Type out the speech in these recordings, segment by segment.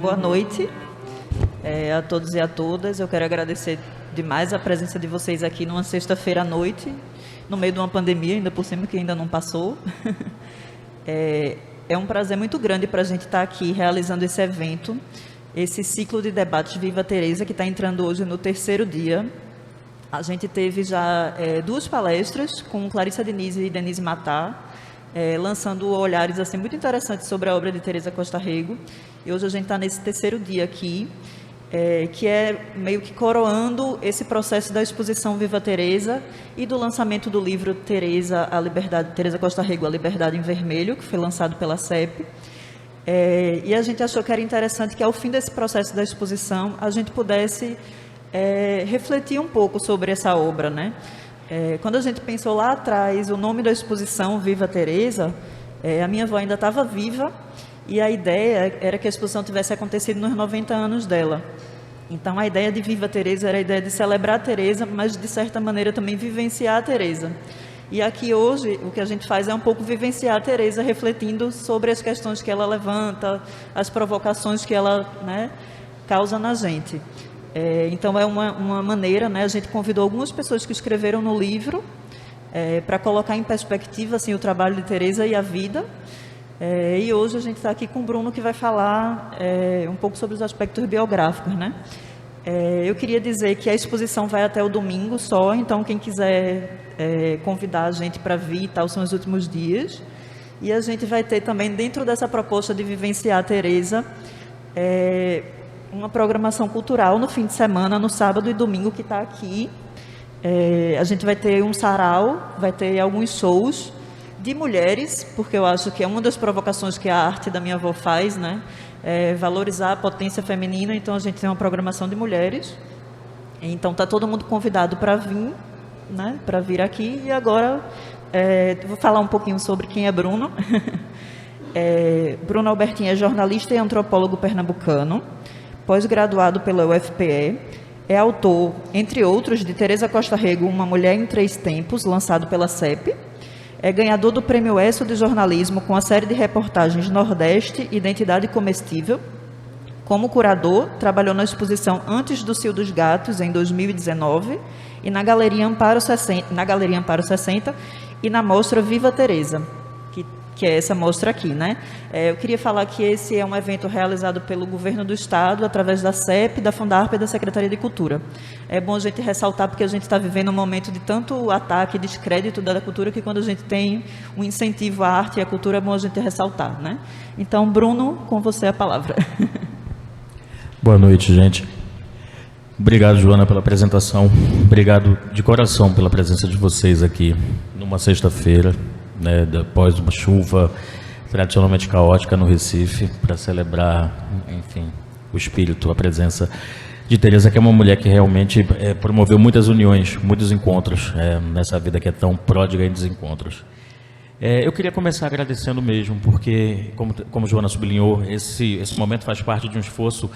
Boa noite a todos e a todas. Eu quero agradecer demais a presença de vocês aqui numa sexta-feira à noite, no meio de uma pandemia, ainda por cima, que ainda não passou. É um prazer muito grande para a gente estar aqui realizando esse evento, esse ciclo de debates Viva Teresa, que está entrando hoje no terceiro dia. A gente teve já duas palestras com Clarissa Diniz e Denise Matar, lançando olhares assim, muito interessantes sobre a obra de Teresa Costa Rego. E hoje a gente está nesse terceiro dia aqui, que é meio que coroando esse processo da exposição Viva Teresa e do lançamento do livro Teresa Costa Rego, A Liberdade em Vermelho, que foi lançado pela CEP. E a gente achou que era interessante que, ao fim desse processo da exposição, a gente pudesse refletir um pouco sobre essa obra, né? Quando a gente pensou lá atrás, o nome da exposição, Viva Teresa, a minha avó ainda estava viva, e a ideia era que a exposição tivesse acontecido nos 90 anos dela. Então, a ideia de Viva Teresa era a ideia de celebrar a Teresa, mas, de certa maneira, também vivenciar a Teresa. E aqui, hoje, o que a gente faz é um pouco vivenciar a Teresa, refletindo sobre as questões que ela levanta, as provocações que ela, né, causa na gente. Então, é uma maneira, né, a gente convidou algumas pessoas que escreveram no livro para colocar em perspectiva assim, o trabalho de Teresa e a vida. E hoje a gente está aqui com o Bruno, que vai falar um pouco sobre os aspectos biográficos, né? Eu queria dizer que a exposição vai até o domingo só, então quem quiser convidar a gente para vir e tal, são os últimos dias. E a gente vai ter também, dentro dessa proposta de vivenciar a Teresa, uma programação cultural no fim de semana, no sábado e domingo, que está aqui. A gente vai ter um sarau, vai ter alguns shows de mulheres, porque eu acho que é uma das provocações que a arte da minha avó faz, né? Valorizar a potência feminina. Então a gente tem uma programação de mulheres. Então está todo mundo convidado para vir, né? Para vir aqui. E agora vou falar um pouquinho sobre quem é Bruno. Bruno Albertin é jornalista e antropólogo pernambucano, pós-graduado pela UFPE, é autor, entre outros, de Teresa Costa Rego, Uma Mulher em Três Tempos, lançado pela CEP. É ganhador do Prêmio ESSO de Jornalismo com a série de reportagens Nordeste, Identidade Comestível. Como curador, trabalhou na exposição Antes do Cio dos Gatos, em 2019, e na Galeria Amparo 60 e na mostra Viva Teresa, que é essa mostra aqui, né? Eu queria falar que esse é um evento realizado pelo Governo do Estado, através da CEP, da Fundarpa e da Secretaria de Cultura. É bom a gente ressaltar, porque a gente está vivendo um momento de tanto ataque e descrédito da cultura, que quando a gente tem um incentivo à arte e à cultura, é bom a gente ressaltar, né? Então, Bruno, com você a palavra. Boa noite, gente. Obrigado, Joana, pela apresentação. Obrigado de coração pela presença de vocês aqui numa sexta-feira, né, depois de uma chuva tradicionalmente caótica no Recife, para celebrar, enfim, o espírito, a presença de Teresa, que é uma mulher que realmente promoveu muitas uniões, muitos encontros nessa vida que é tão pródiga em desencontros. Eu queria começar agradecendo mesmo, porque, como Joana sublinhou, esse momento faz parte de um esforço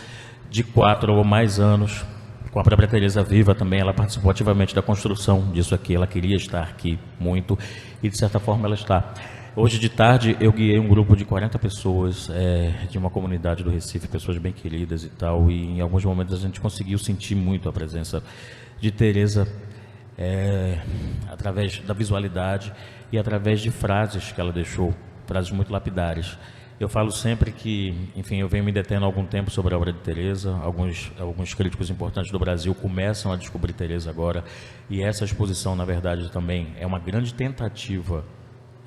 de 4 ou mais anos, com a própria Teresa viva também. Ela participou ativamente da construção disso aqui, ela queria estar aqui muito, e de certa forma ela está. Hoje de tarde eu guiei um grupo de 40 pessoas de uma comunidade do Recife, pessoas bem queridas e tal, e em alguns momentos a gente conseguiu sentir muito a presença de Teresa através da visualidade e através de frases que ela deixou, frases muito lapidares. Eu falo sempre que, enfim, eu venho me detendo há algum tempo sobre a obra de Teresa. Alguns críticos importantes do Brasil começam a descobrir Teresa agora, e essa exposição, na verdade, também é uma grande tentativa,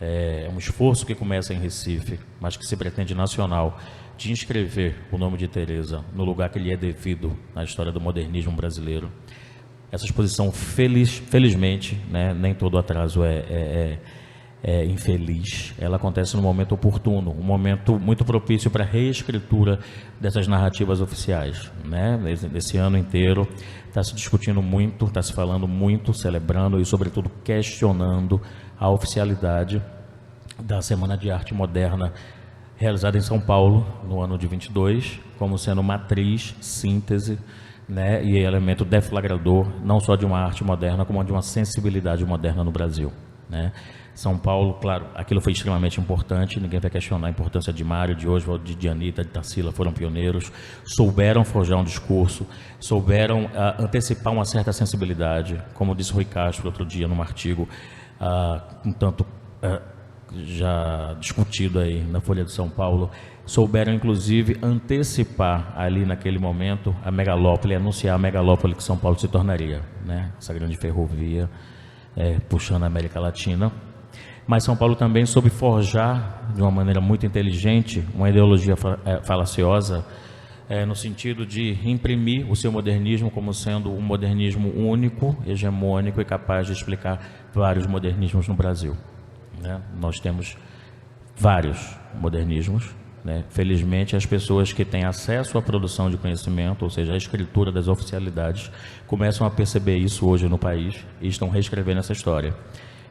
é um esforço que começa em Recife, mas que se pretende nacional, de inscrever o nome de Teresa no lugar que lhe é devido na história do modernismo brasileiro. Essa exposição, felizmente, né, nem todo atraso é infeliz, ela acontece no momento oportuno, um momento muito propício para a reescritura dessas narrativas oficiais, né? Esse ano inteiro está se discutindo muito, está se falando muito, celebrando e, sobretudo, questionando a oficialidade da Semana de Arte Moderna, realizada em São Paulo, no ano de 22, como sendo matriz, síntese, né, e elemento deflagrador, não só de uma arte moderna, como de uma sensibilidade moderna no Brasil. né? São Paulo, claro, aquilo foi extremamente importante, ninguém vai questionar a importância de Mário, de Oswald, de Anitta, de Tarsila, foram pioneiros, souberam forjar um discurso, souberam antecipar uma certa sensibilidade, como disse Rui Castro outro dia num artigo, um tanto já discutido aí na Folha de São Paulo, souberam inclusive antecipar ali naquele momento a megalópole, anunciar a megalópole que São Paulo se tornaria, né? Essa grande ferrovia puxando a América Latina. Mas São Paulo também soube forjar, de uma maneira muito inteligente, uma ideologia falaciosa, no sentido de imprimir o seu modernismo como sendo um modernismo único, hegemônico e capaz de explicar vários modernismos no Brasil, né? Nós temos vários modernismos, né? Felizmente, as pessoas que têm acesso à produção de conhecimento, ou seja, à escritura das oficialidades, começam a perceber isso hoje no país e estão reescrevendo essa história.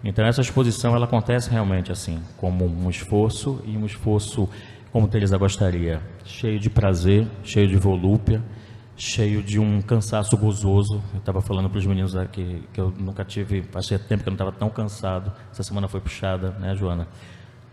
Então, essa exposição ela acontece realmente assim, como um esforço, e um esforço, como Teresa gostaria, cheio de prazer, cheio de volúpia, cheio de um cansaço gozoso. Eu estava falando para os meninos aqui que eu nunca tive, fazia tempo que eu não estava tão cansado. Essa semana foi puxada, né, Joana?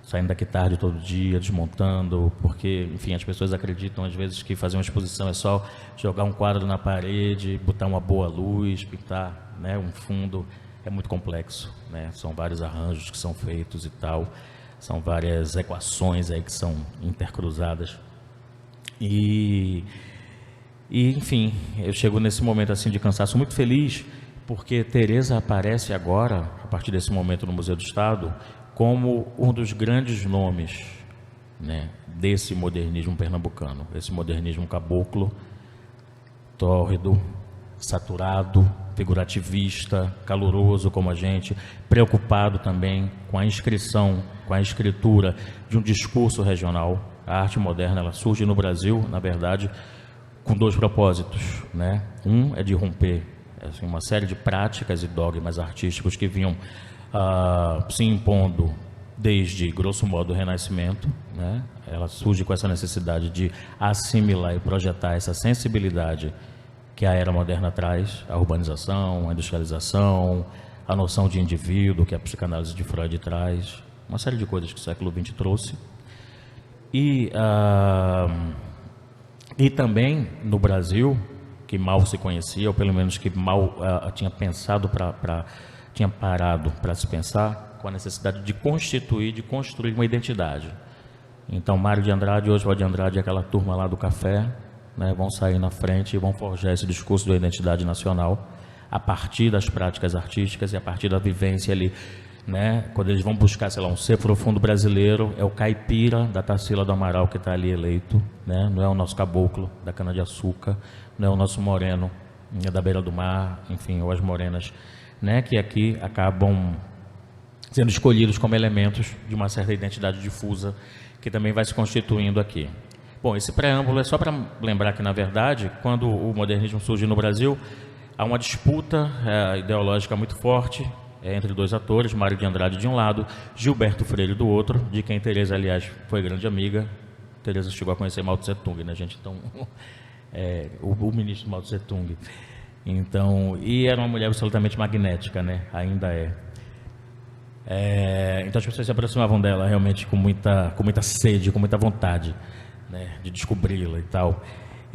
Saindo daqui tarde todo dia, desmontando, porque, enfim, as pessoas acreditam às vezes que fazer uma exposição é só jogar um quadro na parede, botar uma boa luz, pintar, né, um fundo. É muito complexo, né? São vários arranjos que são feitos e tal, são várias equações aí que são intercruzadas. E enfim, eu chego nesse momento assim de cansaço muito feliz, porque Teresa aparece agora, a partir desse momento no Museu do Estado, como um dos grandes nomes, né, desse modernismo pernambucano, esse modernismo caboclo, tórrido, saturado, figurativista, caloroso como a gente, preocupado também com a inscrição, com a escritura de um discurso regional. A arte moderna ela surge no Brasil, na verdade, com dois propósitos, né? Um é de romper assim, uma série de práticas e dogmas artísticos que vinham se impondo desde, grosso modo, o Renascimento, né? Ela surge com essa necessidade de assimilar e projetar essa sensibilidade que a era moderna traz, a urbanização, a industrialização, a noção de indivíduo que a psicanálise de Freud traz, uma série de coisas que o século XX trouxe. E também no Brasil, que mal se conhecia, ou pelo menos que mal tinha pensado tinha parado para se pensar, com a necessidade de constituir, de construir uma identidade. Então, Mário de Andrade, Oswald de Andrade, aquela turma lá do café, né, vão sair na frente e vão forjar esse discurso da identidade nacional a partir das práticas artísticas e a partir da vivência ali, né, quando eles vão buscar, sei lá, um ser profundo brasileiro, é o caipira da Tarsila do Amaral que está ali eleito, né, não é o nosso caboclo da cana-de-açúcar, não é o nosso moreno da beira do mar, enfim, ou as morenas, né, que aqui acabam sendo escolhidos como elementos de uma certa identidade difusa que também vai se constituindo aqui. Bom, esse preâmbulo é só para lembrar que, na verdade, quando o modernismo surge no Brasil, há uma disputa ideológica muito forte entre dois atores, Mário de Andrade de um lado, Gilberto Freire do outro, de quem Teresa, aliás, foi grande amiga. Teresa chegou a conhecer Mao Tse Tung, né, gente? Então, o ministro Mao Tse Tung. Então, e era uma mulher absolutamente magnética, né? Ainda é. Então, as pessoas se aproximavam dela realmente com muita sede, com muita vontade, né, de descobri-la e tal.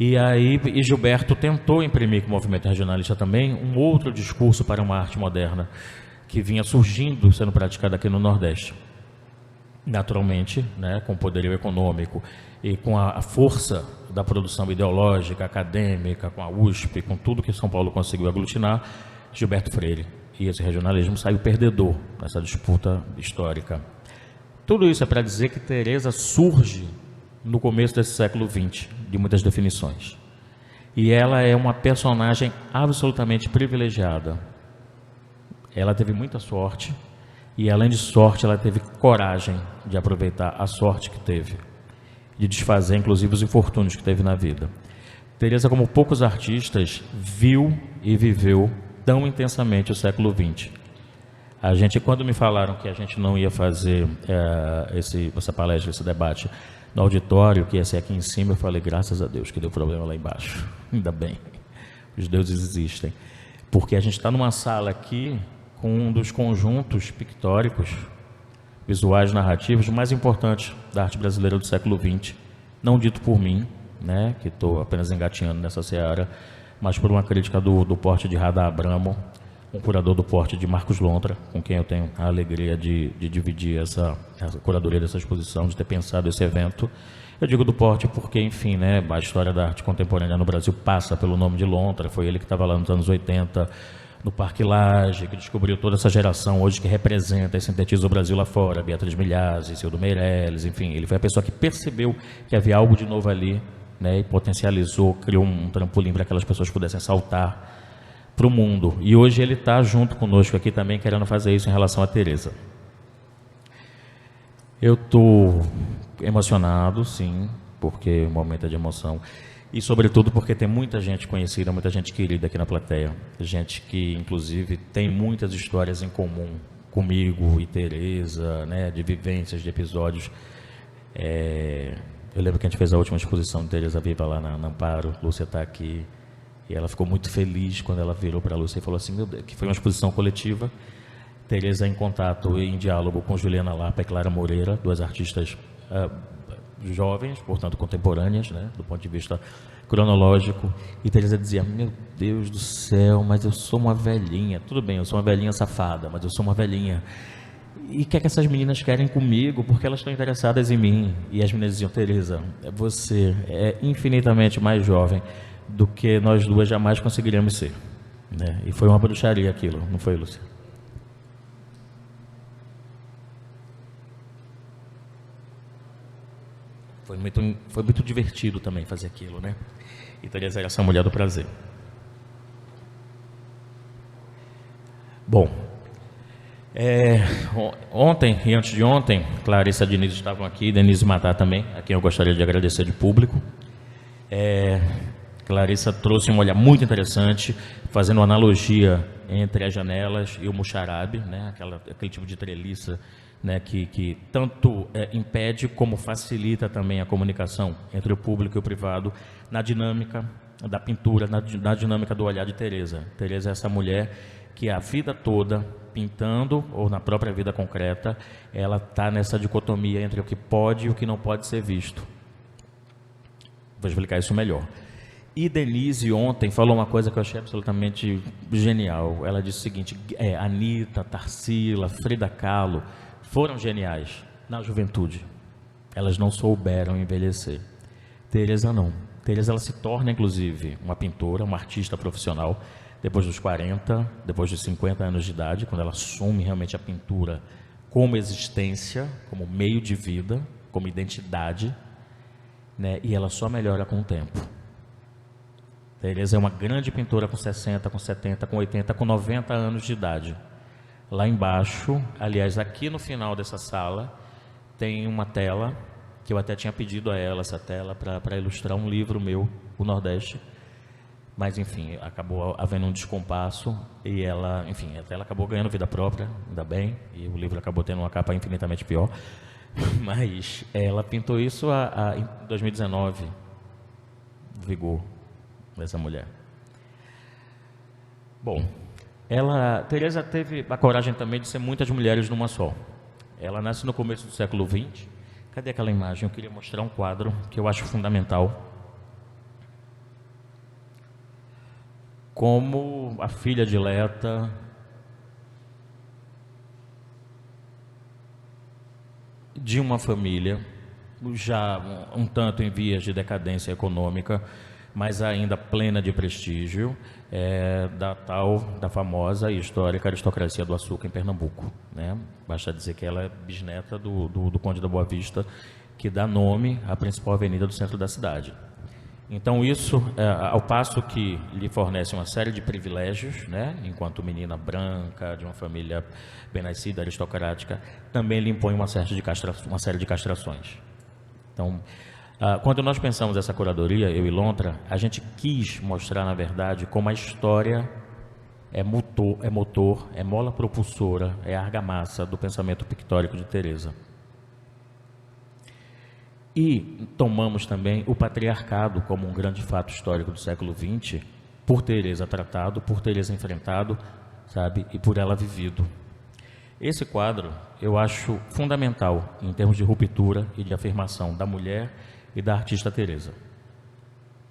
E aí Gilberto tentou imprimir com o movimento regionalista também um outro discurso para uma arte moderna que vinha surgindo, sendo praticada aqui no Nordeste. Naturalmente, né, com o poderio econômico e com a força da produção ideológica, acadêmica, com a USP, com tudo que São Paulo conseguiu aglutinar, Gilberto Freire. E esse regionalismo saiu perdedor nessa disputa histórica. Tudo isso é para dizer que Teresa surge no começo desse século XX, de muitas definições. E ela é uma personagem absolutamente privilegiada. Ela teve muita sorte, e além de sorte, ela teve coragem de aproveitar a sorte que teve, de desfazer inclusive os infortúnios que teve na vida. Teresa, como poucos artistas, viu e viveu tão intensamente o século XX. Quando me falaram que a gente não ia fazer essa palestra, esse debate no auditório, que ia ser aqui em cima, eu falei, graças a Deus que deu problema lá embaixo. Ainda bem, os deuses existem. Porque a gente está numa sala aqui com um dos conjuntos pictóricos, visuais narrativos mais importantes da arte brasileira do século XX, não dito por mim, né, que estou apenas engatinhando nessa seara, mas por uma crítica do porte de Rada Abramo, um curador do porte de Marcos Lontra, com quem eu tenho a alegria de dividir essa curadoria dessa exposição, de ter pensado esse evento. Eu digo do porte porque, enfim, né, a história da arte contemporânea no Brasil passa pelo nome de Lontra, foi ele que estava lá nos anos 80, no Parque Lage, que descobriu toda essa geração hoje que representa e sintetiza o Brasil lá fora, Beatriz Milhazes, Cildo Meirelles, enfim, ele foi a pessoa que percebeu que havia algo de novo ali, né, e potencializou, criou um trampolim para que aquelas pessoas pudessem saltar para o mundo. E hoje ele está junto conosco aqui também, querendo fazer isso em relação a Teresa. Eu estou emocionado, sim, porque o momento é de emoção. E, sobretudo, porque tem muita gente conhecida, muita gente querida aqui na plateia. Gente que, inclusive, tem muitas histórias em comum comigo e Teresa, né, de vivências, de episódios. Eu lembro que a gente fez a última exposição de Teresa Viva lá na Amparo. Lúcia está aqui. E ela ficou muito feliz quando ela virou para a Lúcia e falou assim, meu Deus, que foi uma exposição coletiva. Teresa em contato e em diálogo com Juliana Lapa e Clara Moreira, duas artistas jovens, portanto contemporâneas, né, do ponto de vista cronológico, e Teresa dizia, meu Deus do céu, mas eu sou uma velhinha, tudo bem, eu sou uma velhinha safada, mas eu sou uma velhinha, e o que é que essas meninas querem comigo, porque elas estão interessadas em mim? E as meninas diziam, Teresa, você é infinitamente mais jovem do que nós duas jamais conseguiríamos ser, né? E foi uma bruxaria aquilo, não foi, Lúcia? Foi muito divertido também fazer aquilo, né? E Teresa era essa mulher do prazer. Bom, ontem e antes de ontem, Clarissa Diniz estavam aqui, Denise Matar também, a quem eu gostaria de agradecer de público. Clarissa trouxe um olhar muito interessante, fazendo uma analogia entre as janelas e o muxarabe, né? Aquele tipo de treliça, né, que tanto impede como facilita também a comunicação entre o público e o privado na dinâmica da pintura, na dinâmica do olhar de Teresa. Teresa é essa mulher que a vida toda, pintando ou na própria vida concreta, ela está nessa dicotomia entre o que pode e o que não pode ser visto. Vou explicar isso melhor. E Denise ontem falou uma coisa que eu achei absolutamente genial. Ela disse o seguinte, Anitta, Tarsila, Frida Kahlo foram geniais na juventude. Elas não souberam envelhecer. Teresa não. Teresa ela se torna, inclusive, uma pintora, uma artista profissional, depois dos 40, depois dos 50 anos de idade, quando ela assume realmente a pintura como existência, como meio de vida, como identidade, né? E ela só melhora com o tempo. Teresa é uma grande pintora com 60, com 70, com 80, com 90 anos de idade. Lá embaixo, aliás, aqui no final dessa sala, tem uma tela, que eu até tinha pedido a ela, essa tela, para ilustrar um livro meu, O Nordeste. Mas, enfim, acabou havendo um descompasso e ela, enfim, a tela acabou ganhando vida própria, ainda bem, e o livro acabou tendo uma capa infinitamente pior. Mas ela pintou isso em 2019, Vigor, dessa mulher. Bom, Teresa teve a coragem também de ser muitas mulheres numa só. Ela nasce no começo do século XX. Cadê aquela imagem? Eu queria mostrar um quadro que eu acho fundamental. Como a filha dileta de uma família já um tanto em vias de decadência econômica, mas ainda plena de prestígio, da famosa e histórica aristocracia do açúcar em Pernambuco, né? Basta dizer que ela é bisneta do Conde da Boa Vista, que dá nome à principal avenida do centro da cidade. Então isso, ao passo que lhe fornece uma série de privilégios, né, enquanto menina branca, de uma família bem nascida, aristocrática, também lhe impõe uma série de castrações. Então, quando nós pensamos essa curadoria, eu e Lontra, a gente quis mostrar, na verdade, como a história é motor, é mola propulsora, é argamassa do pensamento pictórico de Teresa. E tomamos também o patriarcado como um grande fato histórico do século XX, por Teresa tratado, por Teresa enfrentado, sabe, e por ela vivido. Esse quadro eu acho fundamental em termos de ruptura e de afirmação da mulher e da artista Teresa.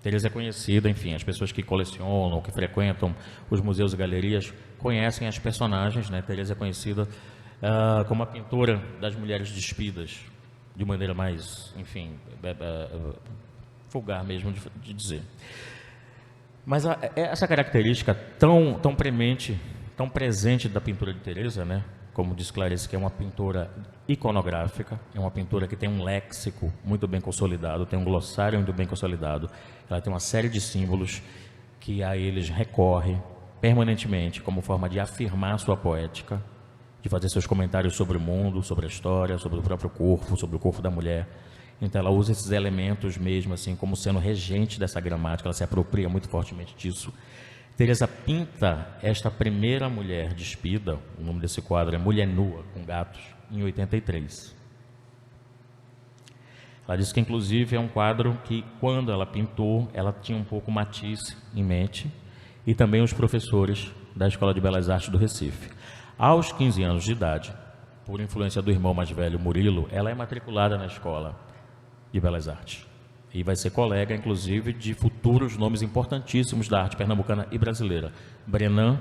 Teresa é conhecida, enfim, as pessoas que colecionam, que frequentam os museus e galerias conhecem as personagens, né? Teresa é conhecida como a pintora das mulheres despidas, de maneira mais, enfim, vulgar mesmo de dizer. Mas essa característica tão premente, tão presente da pintura de Teresa, né? Como diz Clarice, que é uma pintora iconográfica, é uma pintora que tem um léxico muito bem consolidado, tem um glossário muito bem consolidado, ela tem uma série de símbolos que a eles recorre permanentemente como forma de afirmar sua poética, de fazer seus comentários sobre o mundo, sobre a história, sobre o próprio corpo, sobre o corpo da mulher. Então ela usa esses elementos mesmo assim como sendo regente dessa gramática, ela se apropria muito fortemente disso. Teresa pinta esta primeira mulher despida, o nome desse quadro é Mulher Nua com Gatos, em 83. Ela diz que inclusive é um quadro que quando ela pintou, ela tinha um pouco Matisse em mente e também os professores da Escola de Belas Artes do Recife. Aos 15 anos de idade, por influência do irmão mais velho, Murilo, ela é matriculada na Escola de Belas Artes. E vai ser colega, inclusive, de futuros nomes importantíssimos da arte pernambucana e brasileira. Brenan,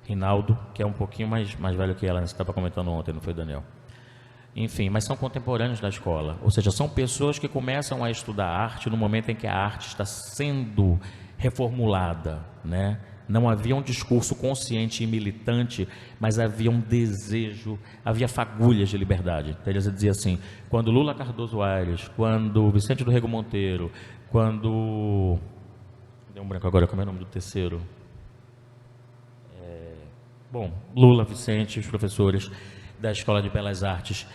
Rinaldo, que é um pouquinho mais velho que ela, você estava comentando ontem, não foi, Daniel? Enfim, mas são contemporâneos da escola. Ou seja, são pessoas que começam a estudar arte no momento em que a arte está sendo reformulada, né? Não havia um discurso consciente e militante, mas havia um desejo, havia fagulhas de liberdade. Teresa dizia assim, quando Lula Cardoso Aires, quando Vicente do Rego Monteiro, quando... Deu um branco agora, como é o nome do terceiro? Lula, Vicente, os professores da Escola de Belas Artes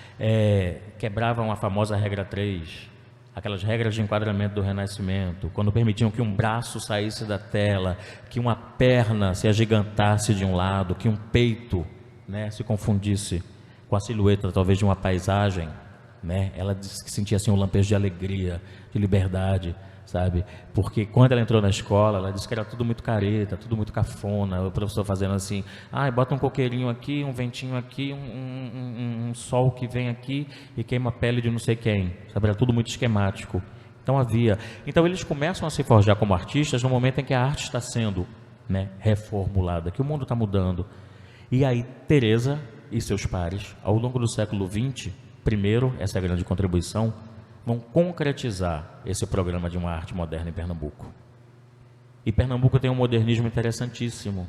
quebravam a famosa regra 3, aquelas regras de enquadramento do Renascimento, quando permitiam que um braço saísse da tela, que uma perna se agigantasse de um lado, que um peito, né, se confundisse com a silhueta talvez de uma paisagem, né? Ela disse que sentia assim um lampejo de alegria, de liberdade, sabe? Porque quando ela entrou na escola, ela disse que era tudo muito careta, tudo muito cafona, o professor fazendo assim, bota um coqueirinho aqui, um ventinho aqui, um sol que vem aqui e queima a pele de não sei quem, sabe? Era tudo muito esquemático. Então eles começam a se forjar como artistas no momento em que a arte está sendo, né, reformulada, que o mundo está mudando. E aí Teresa e seus pares, ao longo do século XX, primeiro, essa é a grande contribuição, vão concretizar esse programa de uma arte moderna em Pernambuco. E Pernambuco tem um modernismo interessantíssimo,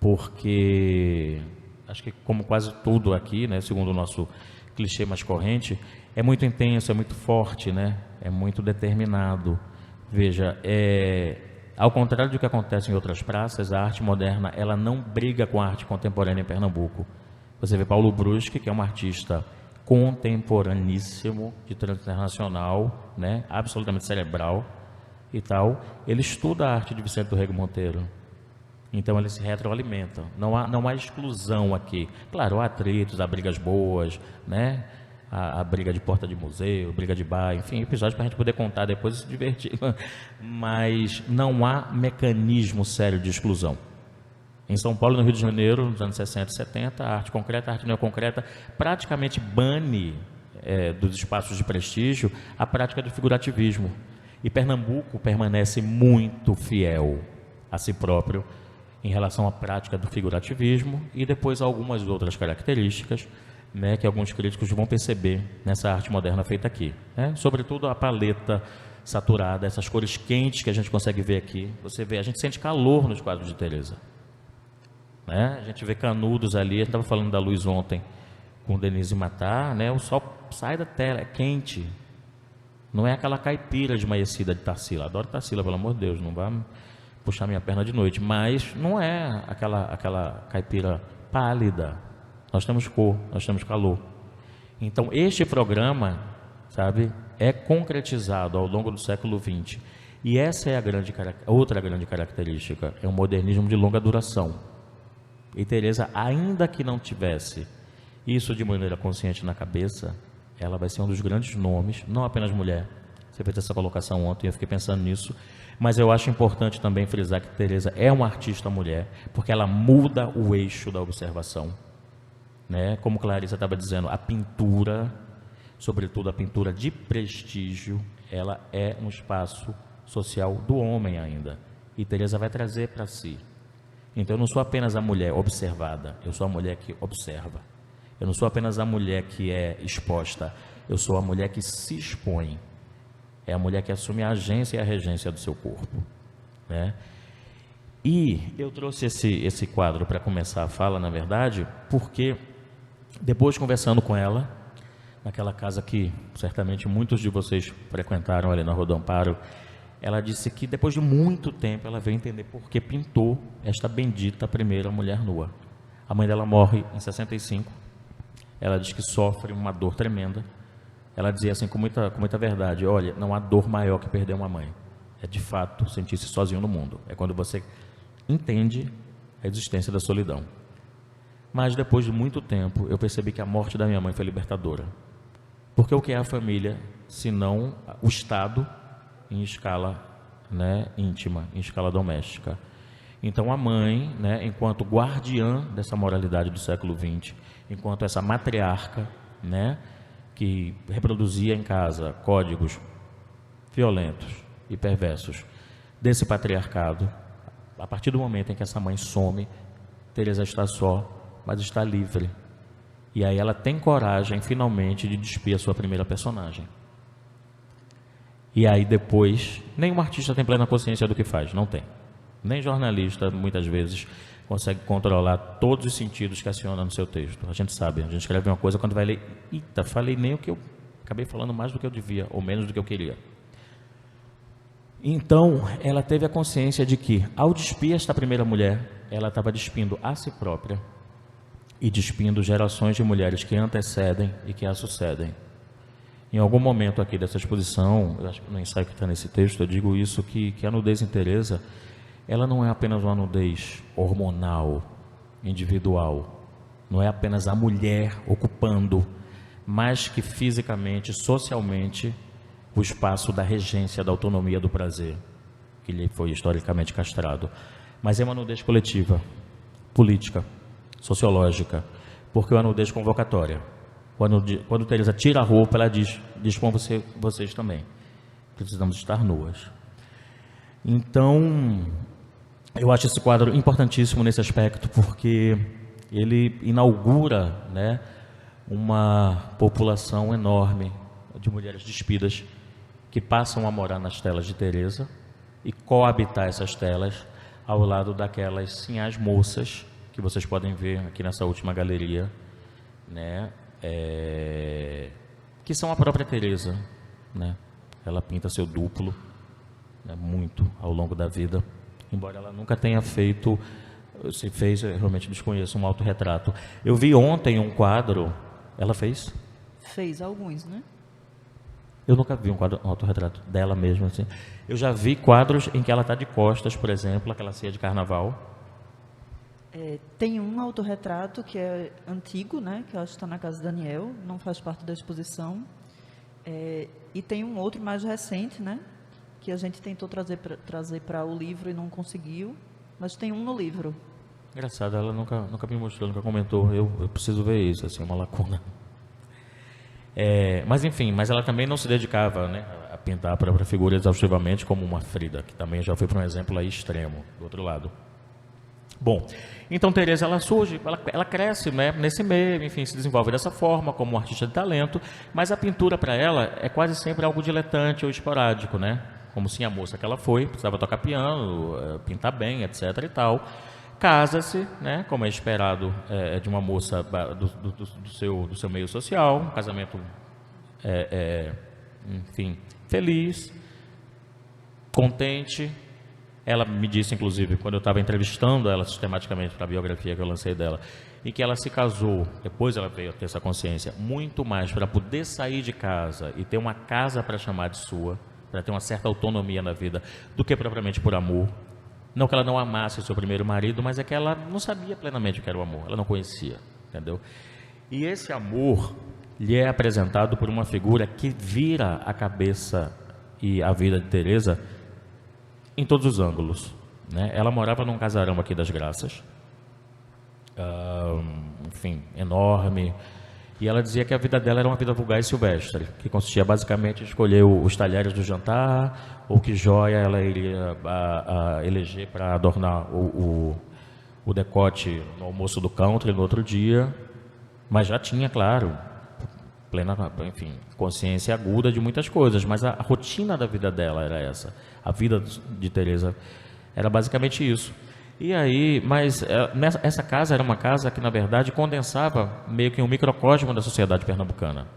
porque acho que como quase tudo aqui, né, segundo o nosso clichê mais corrente, é muito intenso, é muito forte, né, é muito determinado. Veja, ao contrário do que acontece em outras praças, a arte moderna ela não briga com a arte contemporânea em Pernambuco. Você vê Paulo Brusque, que é um artista contemporaníssimo, de trânsito internacional, né, absolutamente cerebral e tal, ele estuda a arte de Vicente do Rego Monteiro. Então ele se retroalimenta. Não há exclusão aqui. Claro, há atritos, há brigas boas, né? A briga de porta de museu, briga de bar, enfim, episódios para a gente poder contar depois e se divertir. Mas não há mecanismo sério de exclusão. Em São Paulo e no Rio de Janeiro, nos anos 60 e 70, a arte concreta, a arte neoconcreta praticamente bane dos espaços de prestígio a prática do figurativismo. E Pernambuco permanece muito fiel a si próprio em relação à prática do figurativismo e depois algumas outras características, né, que alguns críticos vão perceber nessa arte moderna feita aqui, né? Sobretudo a paleta saturada, essas cores quentes que a gente consegue ver aqui. Você vê, a gente sente calor nos quadros de Teresa. A gente vê canudos ali, a gente estava falando da luz ontem com Denise Matar, né? O sol sai da tela, é quente, não é aquela caipira desmaiecida de Tarsila. Adoro Tarsila, pelo amor de Deus, não vai puxar minha perna de noite, mas não é aquela caipira pálida. Nós temos cor, nós temos calor. Então este programa, sabe, é concretizado ao longo do século XX e essa é outra grande característica, é um modernismo de longa duração. E Teresa, ainda que não tivesse isso de maneira consciente na cabeça, ela vai ser um dos grandes nomes, não apenas mulher, Você fez essa colocação ontem, eu fiquei pensando nisso. Mas eu acho importante também frisar que Teresa é uma artista mulher, porque ela muda o eixo da observação, né? Como Clarissa estava dizendo, a pintura, sobretudo a pintura de prestígio, ela é um espaço social do homem ainda. E Teresa vai trazer para si. Então eu não sou apenas a mulher observada, eu sou a mulher que observa. Eu não sou apenas a mulher que é exposta, eu sou a mulher que se expõe. É a mulher que assume a agência e a regência do seu corpo, né? E eu trouxe esse quadro para começar a fala, na verdade, porque depois conversando com ela, naquela casa que certamente muitos de vocês frequentaram ali na Rua do Amparo, ela disse que depois de muito tempo ela veio entender por que pintou esta bendita primeira mulher nua. A mãe dela morre em 65, ela diz que sofre uma dor tremenda. Ela dizia assim com muita verdade, olha, não há dor maior que perder uma mãe. É de fato sentir-se sozinho no mundo. É quando você entende a existência da solidão. Mas depois de muito tempo, eu percebi que a morte da minha mãe foi libertadora. Porque o que é a família, se não o Estado em escala, né, íntima, em escala doméstica? Então a mãe, né, enquanto guardiã dessa moralidade do século XX, enquanto essa matriarca, né, que reproduzia em casa códigos violentos e perversos desse patriarcado, a partir do momento em que essa mãe some, Teresa está só, mas está livre. E aí ela tem coragem, finalmente, de despir a sua primeira personagem. E aí depois, nenhum artista tem plena consciência do que faz, não tem. Nem jornalista, muitas vezes, consegue controlar todos os sentidos que aciona no seu texto. A gente sabe, a gente escreve uma coisa, quando vai ler, eita, falei nem o que eu... Acabei falando mais do que eu devia, ou menos do que eu queria. Então, ela teve a consciência de que, ao despir esta primeira mulher, ela estava despindo a si própria e despindo gerações de mulheres que antecedem e que a sucedem. Em algum momento aqui dessa exposição, eu acho que no ensaio que está nesse texto, eu digo isso, que a nudez em Teresa, ela não é apenas uma nudez hormonal, individual, não é apenas a mulher ocupando, mais que fisicamente, socialmente, o espaço da regência, da autonomia do prazer, que lhe foi historicamente castrado, mas é uma nudez coletiva, política, sociológica, porque é uma nudez convocatória. Quando Teresa tira a roupa, ela diz com vocês também, precisamos estar nuas. Então, eu acho esse quadro importantíssimo nesse aspecto, porque ele inaugura, né, uma população enorme de mulheres despidas que passam a morar nas telas de Teresa e coabitar essas telas ao lado daquelas sinhás moças que vocês podem ver aqui nessa última galeria, né, que são a própria Teresa, né? Ela pinta seu duplo, né, muito ao longo da vida, embora ela nunca tenha feito, se fez, eu realmente desconheço, um autorretrato. Eu vi ontem um quadro, ela fez? Fez alguns, né? Eu nunca vi um autorretrato dela mesma assim. Eu já vi quadros em que ela está de costas, por exemplo, aquela ceia de carnaval. Tem um autorretrato que é antigo, né, que eu acho que está na casa do Daniel, não faz parte da exposição. E tem um outro mais recente, né, que a gente tentou trazer para o livro e não conseguiu, mas tem um no livro. Engraçado, ela nunca me mostrou, nunca comentou. Eu preciso ver isso, assim, uma lacuna. Mas enfim, mas ela também não se dedicava, né, a pintar a própria figura exaustivamente, como uma Frida, que também já foi para um exemplo aí extremo, do outro lado. Bom, então Teresa, ela surge, ela cresce, né, nesse meio, enfim, se desenvolve dessa forma, como uma artista de talento, mas a pintura para ela é quase sempre algo diletante ou esporádico, né? Como sim a moça que ela foi, precisava tocar piano, pintar bem, etc. e tal. Casa-se, né, como é esperado de uma moça do seu meio social, um casamento, enfim, feliz, contente. Ela me disse, inclusive, quando eu estava entrevistando ela sistematicamente para a biografia que eu lancei dela, e que ela se casou, depois ela veio a ter essa consciência, muito mais para poder sair de casa e ter uma casa para chamar de sua, para ter uma certa autonomia na vida, do que propriamente por amor. Não que ela não amasse o seu primeiro marido, mas é que ela não sabia plenamente o que era o amor, ela não conhecia, entendeu? E esse amor lhe é apresentado por uma figura que vira a cabeça e a vida de Teresa em todos os ângulos, né? Ela morava num casarão aqui das Graças, enfim, enorme, e ela dizia que a vida dela era uma vida vulgar e silvestre, que consistia basicamente em escolher os talheres do jantar, ou que joia ela iria eleger para adornar o decote no almoço do country no outro dia, mas já tinha, claro, plena, enfim, consciência aguda de muitas coisas, mas a rotina da vida dela era essa. A vida de Teresa era basicamente isso. E aí, mas essa casa era uma casa que, na verdade, condensava meio que um microcosmo da sociedade pernambucana.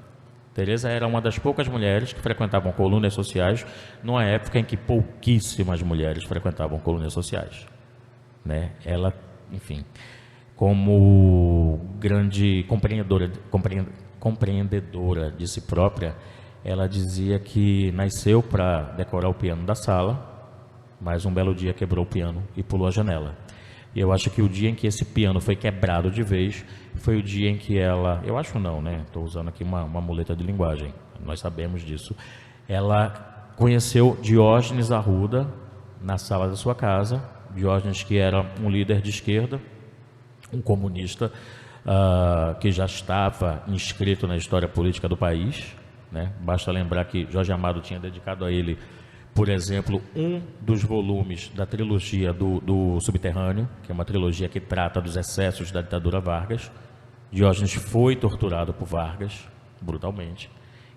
Teresa era uma das poucas mulheres que frequentavam colunas sociais, numa época em que pouquíssimas mulheres frequentavam colunas sociais, né? Ela, enfim, como grande compreendedora de si própria, ela dizia que nasceu para decorar o piano da sala, mas um belo dia quebrou o piano e pulou a janela. E eu acho que o dia em que esse piano foi quebrado de vez foi o dia em que ela, eu acho não, né? Estou usando aqui uma muleta de linguagem, nós sabemos disso. Ela conheceu Diógenes Arruda na sala da sua casa. Diógenes, que era um líder de esquerda, um comunista, que já estava inscrito na história política do país, né? Basta lembrar que Jorge Amado tinha dedicado a ele, por exemplo, um dos volumes da trilogia do Subterrâneo, que é uma trilogia que trata dos excessos da ditadura Vargas. Diógenes foi torturado por Vargas, brutalmente.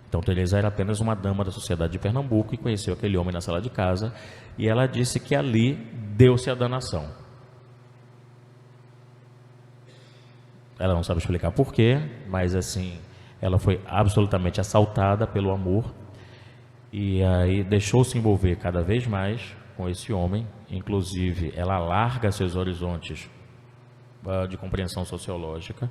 Então, Teresa era apenas uma dama da sociedade de Pernambuco e conheceu aquele homem na sala de casa, e ela disse que ali deu-se a danação. Ela não sabe explicar porquê, mas assim, ela foi absolutamente assaltada pelo amor, e aí deixou-se envolver cada vez mais com esse homem. Inclusive, ela alarga seus horizontes de compreensão sociológica,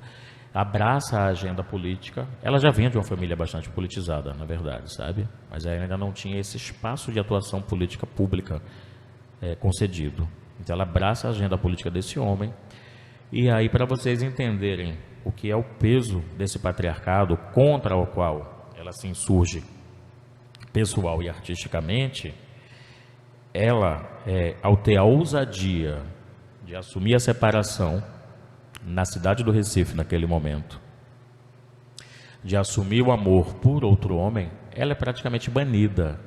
abraça a agenda política. Ela já vinha de uma família bastante politizada, na verdade, sabe? Mas ela ainda não tinha esse espaço de atuação política pública concedido. Então, ela abraça a agenda política desse homem. E aí, para vocês entenderem o que é o peso desse patriarcado contra o qual ela se insurge pessoal e artisticamente, ela, ao ter a ousadia de assumir a separação na cidade do Recife naquele momento, de assumir o amor por outro homem, ela é praticamente banida.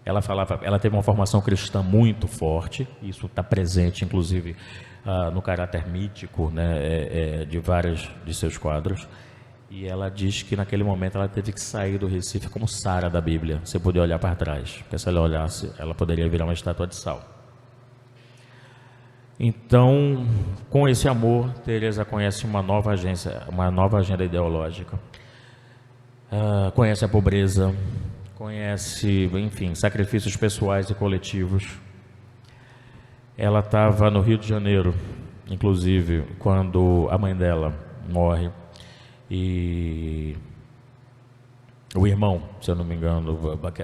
Ela teve uma formação cristã muito forte, isso está presente inclusive no caráter mítico, né, de vários de seus quadros. E ela diz que naquele momento ela teve que sair do Recife como Sara da Bíblia, você podia olhar para trás, porque se ela olhasse, ela poderia virar uma estátua de sal. Então, com esse amor, Teresa conhece uma nova agenda ideológica, conhece a pobreza, conhece, enfim, sacrifícios pessoais e coletivos. Ela estava no Rio de Janeiro, inclusive, quando a mãe dela morre. E o irmão, se eu não me engano,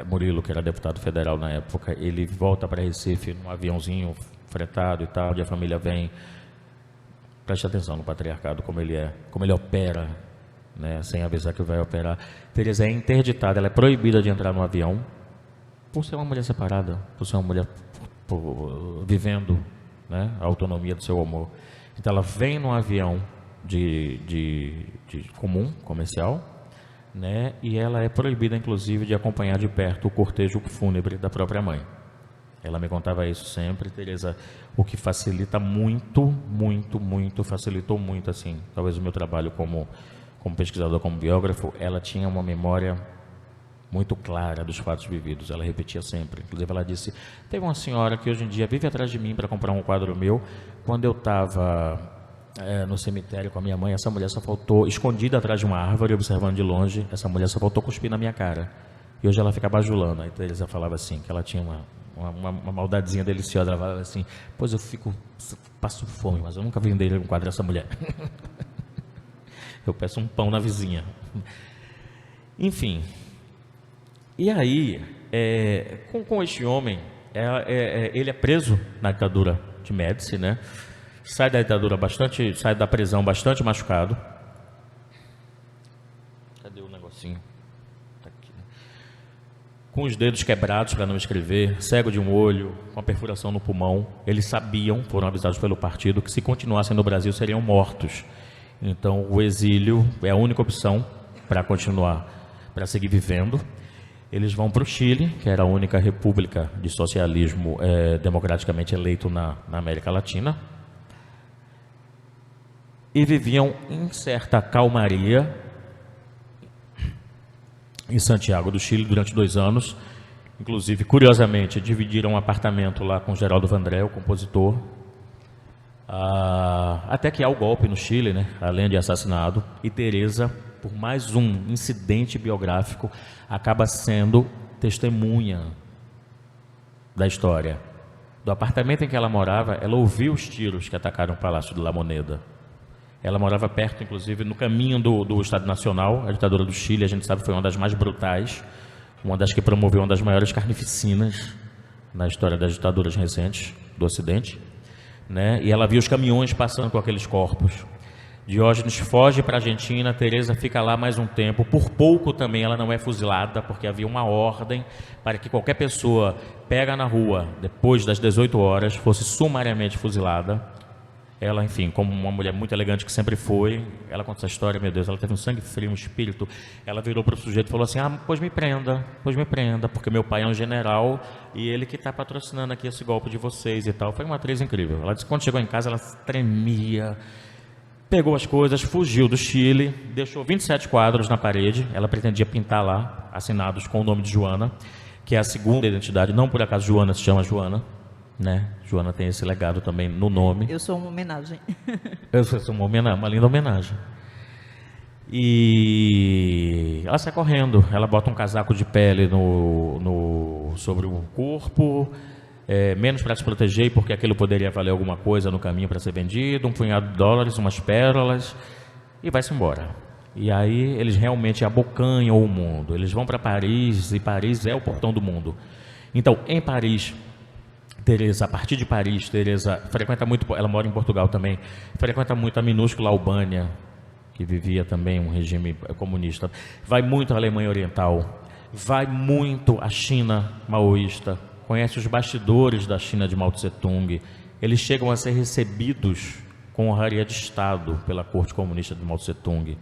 Murilo, que era deputado federal na época, ele volta para Recife num aviãozinho fretado e tal, e a família vem. Preste atenção no patriarcado, como ele opera, né, sem avisar que vai operar. Teresa é interditada, ela é proibida de entrar no avião por ser uma mulher separada, por ser uma mulher vivendo, né, a autonomia do seu amor. Então ela vem num avião de comum, comercial, né, e ela é proibida inclusive de acompanhar de perto o cortejo fúnebre da própria mãe. Ela me contava isso sempre, Teresa, o que facilita muito, facilitou muito, assim, talvez o meu trabalho como pesquisador, como biógrafo. Ela tinha uma memória muito clara dos fatos vividos, ela repetia sempre. Inclusive ela disse, teve uma senhora que hoje em dia vive atrás de mim para comprar um quadro meu. Quando eu estava no cemitério com a minha mãe, essa mulher só faltou, escondida atrás de uma árvore, observando de longe, essa mulher só faltou cuspir na minha cara. E hoje ela fica bajulando. Aí Teresa falava assim, que ela tinha uma maldadezinha deliciosa. Ela falava assim, pois eu passo fome, mas eu nunca venderia um quadro dessa mulher. Eu peço um pão na vizinha. Enfim. E aí, com este homem, ele é preso na ditadura de Médici, né? Sai da prisão bastante machucado. Cadê o negocinho? Tá aqui. com os dedos quebrados para não escrever, cego de um olho, com a perfuração no pulmão. Eles sabiam, foram avisados pelo partido, que se continuassem no Brasil seriam mortos. Então, o exílio é a única opção para continuar, para seguir vivendo. Eles vão para o Chile, que era a única república de socialismo democraticamente eleito na América Latina, e viviam em certa calmaria em Santiago do Chile durante 2 anos. Inclusive, curiosamente, dividiram um apartamento lá com Geraldo Vandré, o compositor, até que há o golpe no Chile, né, além de assassinado, e Teresa, por mais um incidente biográfico, acaba sendo testemunha da história. Do apartamento em que ela morava, ela ouviu os tiros que atacaram o Palácio de La Moneda. Ela morava perto, inclusive, no caminho do Estado Nacional. A ditadura do Chile, a gente sabe, foi uma das mais brutais, uma das que promoveu uma das maiores carnificinas na história das ditaduras recentes do Ocidente, né? E ela viu os caminhões passando com aqueles corpos. Diógenes foge para a Argentina, Teresa fica lá mais um tempo. Por pouco também ela não é fuzilada, porque havia uma ordem para que qualquer pessoa pega na rua depois das 18 horas fosse sumariamente fuzilada. Ela, enfim, como uma mulher muito elegante que sempre foi, ela conta essa história, meu Deus, ela teve um sangue frio, um espírito. Ela virou para o sujeito e falou assim: pois me prenda, porque meu pai é um general e ele que está patrocinando aqui esse golpe de vocês e tal. Foi uma atriz incrível. Ela disse que quando chegou em casa ela tremia, pegou as coisas, fugiu do Chile, deixou 27 quadros na parede. Ela pretendia pintar lá, assinados com o nome de Joana, que é a segunda identidade. Não por acaso Joana se chama Joana, né? Joana tem esse legado também no nome. Eu sou uma homenagem. Eu sou uma linda homenagem. E ela sai correndo. Ela bota um casaco de pele sobre o corpo, menos para se proteger, porque aquilo poderia valer alguma coisa no caminho para ser vendido, um punhado de dólares, umas pérolas, e vai-se embora. E aí eles realmente abocanham o mundo. Eles vão para Paris, e Paris é o portão do mundo. Então, em Paris, Teresa, a partir de Paris, Teresa frequenta muito, ela mora em Portugal também, frequenta muito a minúscula Albânia, que vivia também um regime comunista, vai muito à Alemanha Oriental, vai muito à China maoísta, conhece os bastidores da China de Mao Tse-tung. Eles chegam a ser recebidos com honraria de Estado pela corte comunista de Mao Tse-tung.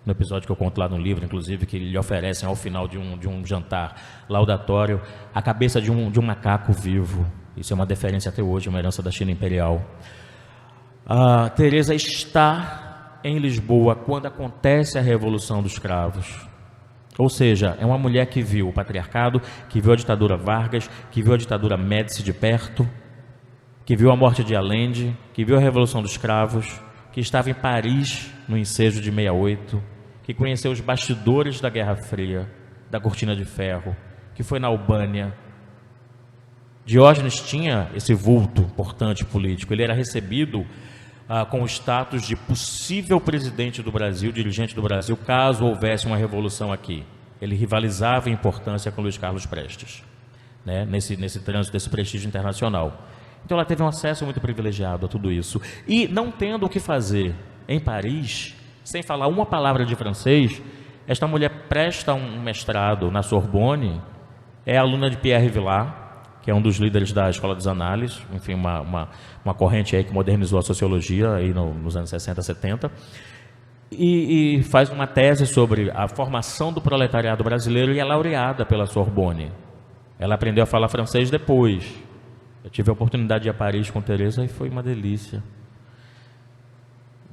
No episódio que eu conto lá no livro, inclusive, que lhe oferecem ao final de um jantar laudatório a cabeça de um macaco vivo. Isso é uma deferência até hoje, uma herança da China imperial. A Teresa está em Lisboa quando acontece a Revolução dos Cravos. Ou seja, é uma mulher que viu o patriarcado, que viu a ditadura Vargas, que viu a ditadura Médici de perto, que viu a morte de Allende, que viu a Revolução dos Cravos, que estava em Paris no ensejo de 68, que conheceu os bastidores da Guerra Fria, da Cortina de Ferro, que foi na Albânia. Diógenes tinha esse vulto importante político. Ele era recebido com o status de possível presidente do Brasil, dirigente do Brasil, caso houvesse uma revolução aqui. Ele rivalizava em importância com Luiz Carlos Prestes, né, nesse trânsito, desse prestígio internacional. Então ela teve um acesso muito privilegiado a tudo isso. E não tendo o que fazer em Paris, sem falar uma palavra de francês, esta mulher presta um mestrado na Sorbonne, é aluna de Pierre Vilar, que é um dos líderes da Escola dos Análises, enfim, uma corrente aí que modernizou a sociologia aí nos anos 60, 70, e faz uma tese sobre a formação do proletariado brasileiro e é laureada pela Sorbonne. Ela aprendeu a falar francês depois. Eu tive a oportunidade de ir a Paris com Teresa e foi uma delícia.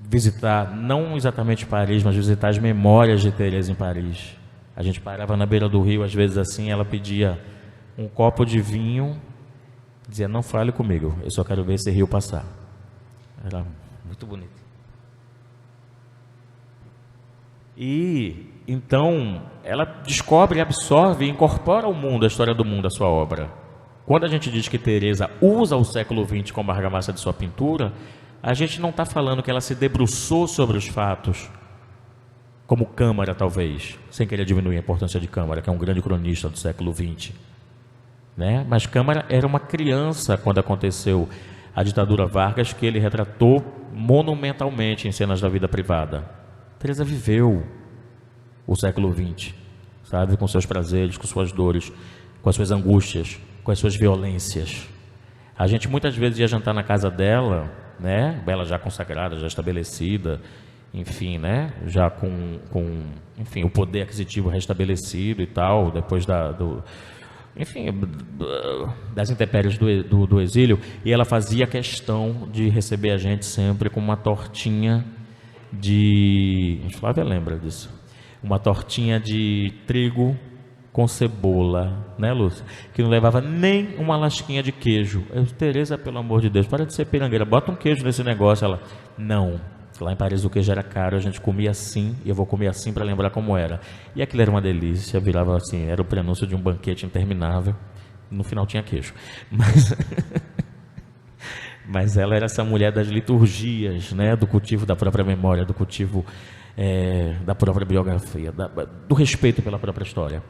Visitar, não exatamente Paris, mas visitar as memórias de Teresa em Paris. A gente parava na beira do rio, às vezes assim, ela pedia um copo de vinho, dizia: não fale comigo, eu só quero ver esse rio passar. Era muito bonito. E então ela descobre, absorve e incorpora ao mundo, a história do mundo, a sua obra. Quando a gente diz que Teresa usa o século XX como argamassa de sua pintura, a gente não está falando que ela se debruçou sobre os fatos, como Câmara talvez, sem querer diminuir a importância de Câmara, que é um grande cronista do século XX. Né? Mas Câmara era uma criança quando aconteceu a ditadura Vargas, que ele retratou monumentalmente em cenas da vida privada. Teresa viveu o século XX. sabe? Com seus prazeres, com suas dores, com as suas angústias, com as suas violências. A gente muitas vezes ia jantar na casa dela, né? Ela já consagrada, já estabelecida, enfim, né? Já enfim, o poder aquisitivo restabelecido e tal, depois enfim, das intempéries do exílio, e ela fazia questão de receber a gente sempre com uma tortinha a Flávia lembra disso, uma tortinha de trigo com cebola, né, Lúcia? Que não levava nem uma lasquinha de queijo. Tereza, pelo amor de Deus, para de ser pirangueira, bota um queijo nesse negócio. Ela, não. Lá em Paris o queijo era caro, a gente comia assim, e eu vou comer assim para lembrar como era. E aquilo era uma delícia, virava assim, era o prenúncio de um banquete interminável. No final tinha queijo. Mas ela era essa mulher das liturgias, né, do cultivo da própria memória, do cultivo da própria biografia, do respeito pela própria história.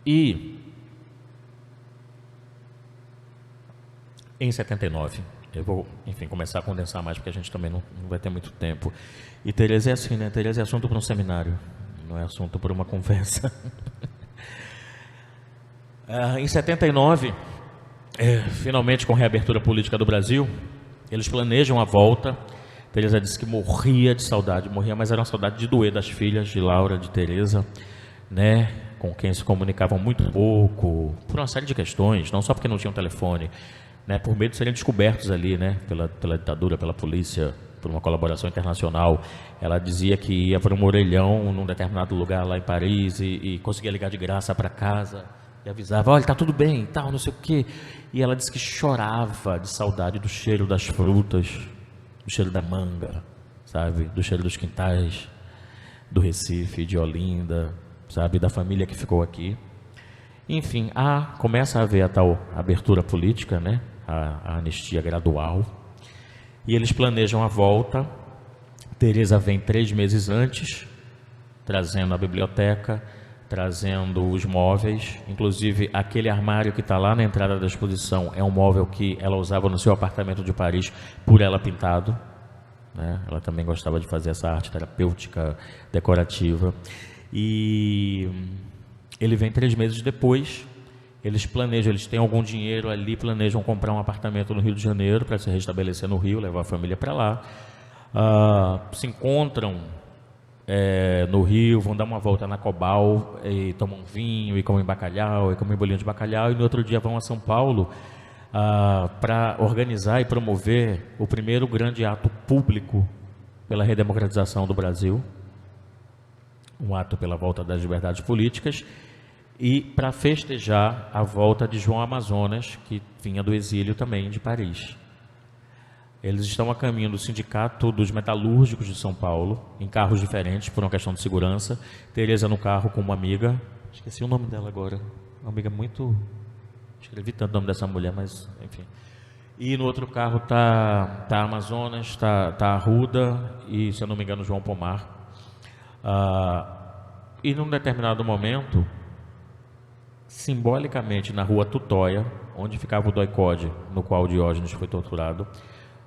E em 79, eu vou, enfim, começar a condensar mais, porque a gente também não vai ter muito tempo. E Tereza é assim, né? Tereza é assunto para um seminário, não é assunto para uma conversa. Em 79, finalmente com a reabertura política do Brasil, eles planejam a volta. Tereza disse que morria de saudade, mas era uma saudade de doer das filhas de Laura, de Tereza, né? Com quem se comunicavam muito pouco, por uma série de questões, não só porque não tinham telefone, né, por medo de serem descobertos ali, né, pela ditadura, pela polícia, por uma colaboração internacional. Ela dizia que ia para um orelhão num determinado lugar lá em Paris e conseguia ligar de graça para casa e avisava, olha, está tudo bem, tal, não sei o quê. E ela disse que chorava de saudade do cheiro das frutas, do cheiro da manga, sabe, do cheiro dos quintais, do Recife, de Olinda, sabe, da família que ficou aqui. Enfim, começa a haver a tal abertura política, né, a anistia gradual, e eles planejam a volta. Tereza vem 3 meses antes, trazendo a biblioteca, trazendo os móveis, inclusive aquele armário que está lá na entrada da exposição é um móvel que ela usava no seu apartamento de Paris, por ela pintado, né? Ela também gostava de fazer essa arte terapêutica, decorativa. E ele vem 3 meses depois. Eles planejam, eles têm algum dinheiro ali, planejam comprar um apartamento no Rio de Janeiro para se restabelecer no Rio, levar a família para lá. Se encontram no Rio, vão dar uma volta na Cobal, e tomam um vinho, e comem bacalhau, e comem bolinho de bacalhau, e no outro dia vão a São Paulo para organizar e promover o primeiro grande ato público pela redemocratização do Brasil, um ato pela volta das liberdades políticas, e para festejar a volta de João Amazonas, que vinha do exílio também de Paris. Eles estão a caminho do Sindicato dos Metalúrgicos de São Paulo, em carros diferentes, por uma questão de segurança. Tereza no carro com uma amiga, esqueci o nome dela agora, uma amiga muito... escrevi tanto o nome dessa mulher, mas enfim. E no outro carro está Amazonas, está Arruda e, se eu não me engano, João Pomar. E num determinado momento, simbolicamente na rua Tutóia, onde ficava o doicode no qual Diógenes foi torturado,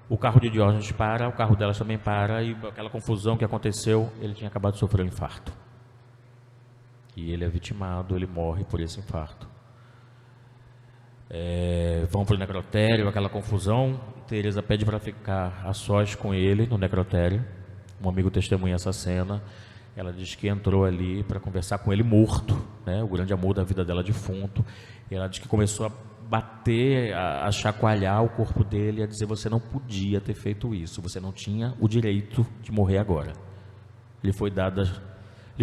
o carro de Diógenes para, o carro delas também para, e aquela confusão que aconteceu, ele tinha acabado de sofrer um infarto. E ele é vitimado, ele morre por esse infarto. Vão para o necrotério, aquela confusão. Tereza pede para ficar a sós com ele no necrotério. Um amigo testemunha essa cena. Ela diz que entrou ali para conversar com ele morto, né, o grande amor da vida dela defunto. E ela diz que começou a bater, a chacoalhar o corpo dele, a dizer: você não podia ter feito isso, você não tinha o direito de morrer agora. Lhe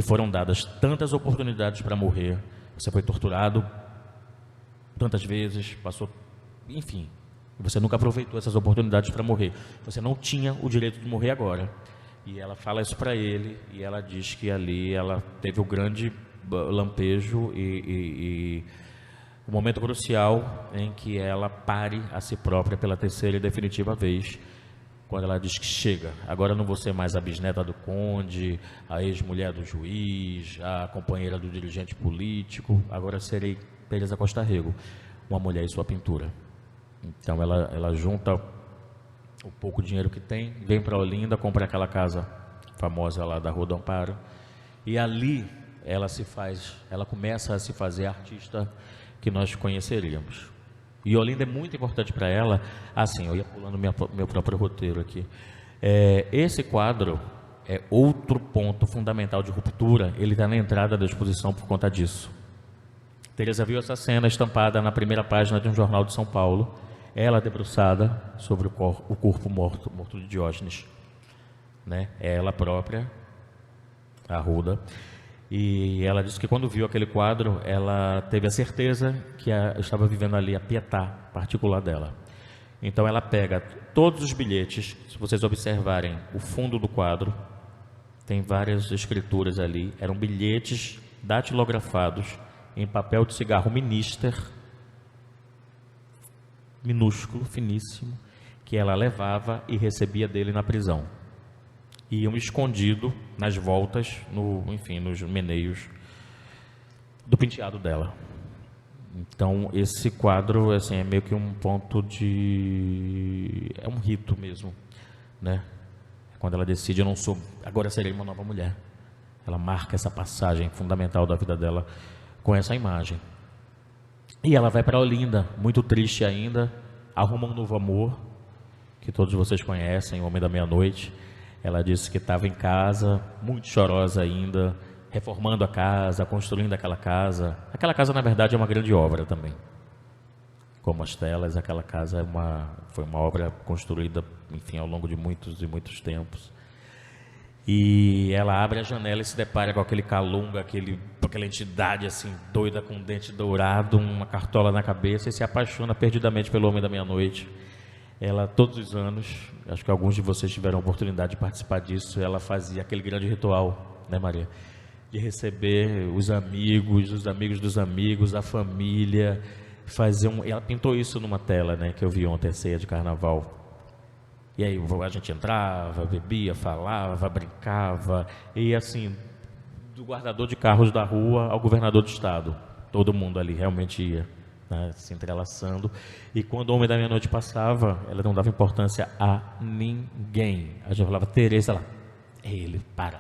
foram dadas tantas oportunidades para morrer, você foi torturado tantas vezes, passou, enfim, você nunca aproveitou essas oportunidades para morrer, você não tinha o direito de morrer agora. E ela fala isso para ele, e ela diz que ali ela teve o grande lampejo e o momento crucial em que ela pare a si própria pela terceira e definitiva vez, quando ela diz que chega, agora não vou ser mais a bisneta do conde, a ex-mulher do juiz, a companheira do dirigente político, agora serei Tereza Costa Rego, uma mulher e sua pintura. Então ela junta o pouco dinheiro que tem, vem para Olinda, compra aquela casa famosa lá da Rua do Amparo, e ali ela começa a se fazer a artista que nós conheceríamos. E Olinda é muito importante para ela. Assim, eu ia pulando meu próprio roteiro aqui. Esse quadro é outro ponto fundamental de ruptura. Ele está na entrada da exposição por conta disso. Teresa viu essa cena estampada na primeira página de um jornal de São Paulo, ela debruçada sobre o corpo morto de Diógenes, né? Ela própria, Arruda, e ela disse que quando viu aquele quadro, ela teve a certeza que estava vivendo ali a Pietà particular dela. Então ela pega todos os bilhetes, se vocês observarem o fundo do quadro, tem várias escrituras ali, eram bilhetes datilografados em papel de cigarro Minister, minúsculo, finíssimo, que ela levava e recebia dele na prisão. Iam escondido nas voltas, nos meneios do penteado dela. Então, esse quadro assim, é meio que um ponto de... é um rito mesmo, né? Quando ela decide, eu não sou... agora serei uma nova mulher. Ela marca essa passagem fundamental da vida dela com essa imagem. E ela vai para Olinda, muito triste ainda, arruma um novo amor, que todos vocês conhecem, o Homem da Meia-Noite. Ela disse que estava em casa, muito chorosa ainda, reformando a casa, construindo aquela casa. Aquela casa, na verdade, é uma grande obra também. Como as telas, aquela casa foi uma obra construída, enfim, ao longo de muitos e muitos tempos. E ela abre a janela e se depara com aquele calunga, aquela entidade assim, doida, com um dente dourado, uma cartola na cabeça, e se apaixona perdidamente pelo Homem da Meia-Noite. Ela, todos os anos, acho que alguns de vocês tiveram a oportunidade de participar disso, ela fazia aquele grande ritual, né, Maria? De receber os amigos dos amigos, a família, ela pintou isso numa tela, né, que eu vi ontem, a ceia de carnaval. E aí a gente entrava, bebia, falava, brincava, e assim, do guardador de carros da rua ao governador do estado, todo mundo ali realmente ia, né, se entrelaçando. E quando o Homem da Meia-Noite passava, ela não dava importância a ninguém. A gente falava, Teresa, ela, ele, para.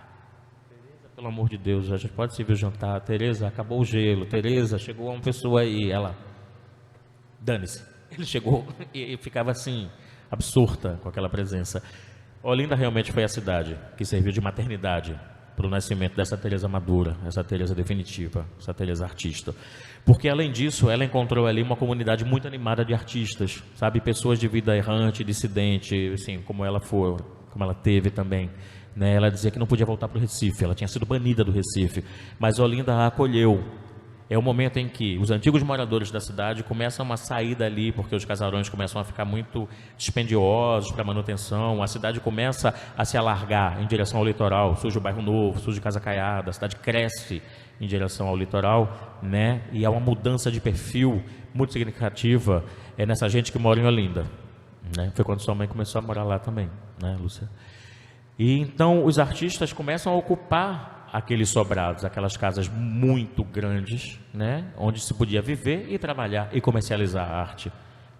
Teresa, pelo amor de Deus, a gente pode servir o jantar. Teresa, acabou o gelo. Teresa, chegou uma pessoa aí. Ela, dane-se. Ele chegou e ficava assim, absurda com aquela presença. Olinda realmente foi a cidade que serviu de maternidade para o nascimento dessa Teresa madura, essa Teresa definitiva, essa Teresa artista. Porque, além disso, ela encontrou ali uma comunidade muito animada de artistas, sabe? Pessoas de vida errante, dissidente, assim, como ela teve também. Né? Ela dizia que não podia voltar para o Recife, ela tinha sido banida do Recife, mas Olinda a acolheu. É o momento em que os antigos moradores da cidade começam a sair dali, porque os casarões começam a ficar muito dispendiosos para manutenção, a cidade começa a se alargar em direção ao litoral, surge o Bairro Novo, surge Casa Caiada, a cidade cresce em direção ao litoral, né? E há uma mudança de perfil muito significativa nessa gente que mora em Olinda. Né? Foi quando sua mãe começou a morar lá também, né, Lúcia? E então os artistas começam a ocupar aqueles sobrados, aquelas casas muito grandes, né, onde se podia viver e trabalhar e comercializar a arte.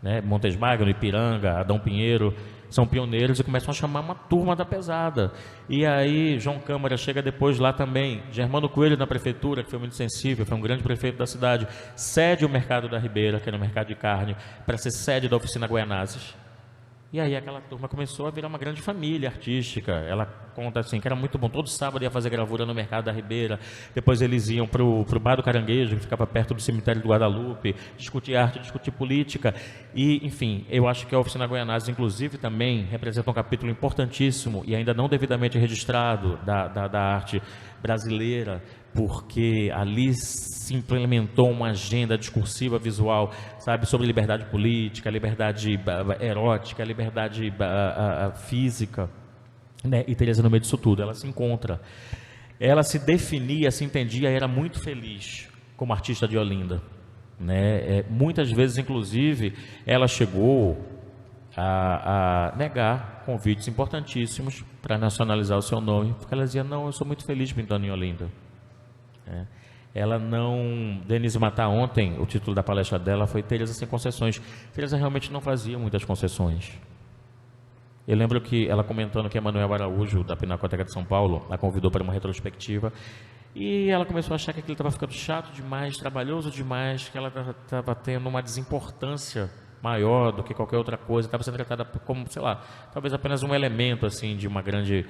Né? Montes Magno, Ipiranga, Adão Pinheiro são pioneiros e começam a chamar uma turma da pesada. E aí João Câmara chega depois lá também, Germano Coelho na prefeitura, que foi muito sensível, foi um grande prefeito da cidade, cede o mercado da Ribeira, que era o mercado de carne, para ser sede da oficina Guaianazes. E aí aquela turma começou a virar uma grande família artística. Ela conta assim que era muito bom. Todo sábado ia fazer gravura no Mercado da Ribeira. Depois eles iam para o Bar do Caranguejo, que ficava perto do cemitério do Guadalupe, discutir arte, discutir política. E, enfim, eu acho que a Oficina Guaianazes, inclusive, também representa um capítulo importantíssimo e ainda não devidamente registrado da arte brasileira, porque ali se implementou uma agenda discursiva visual, sabe, sobre liberdade política, liberdade erótica, liberdade física, né? E Teresa, no meio disso tudo, ela se encontra. Ela se definia, se entendia, era muito feliz como artista de Olinda, né? Muitas vezes, inclusive, ela chegou a negar convites importantíssimos para nacionalizar o seu nome, porque ela dizia, não, eu sou muito feliz pintando em Olinda. Ela não... Denise Matar ontem, o título da palestra dela foi Teresa sem concessões. Teresa realmente não fazia muitas concessões. Eu lembro que ela comentando que Emanuel Araújo, da Pinacoteca de São Paulo, a convidou para uma retrospectiva, E ela começou a achar que aquilo estava ficando chato demais, trabalhoso demais, que ela estava tendo uma desimportância maior do que qualquer outra coisa, estava sendo tratada como, sei lá, talvez apenas um elemento assim de uma grande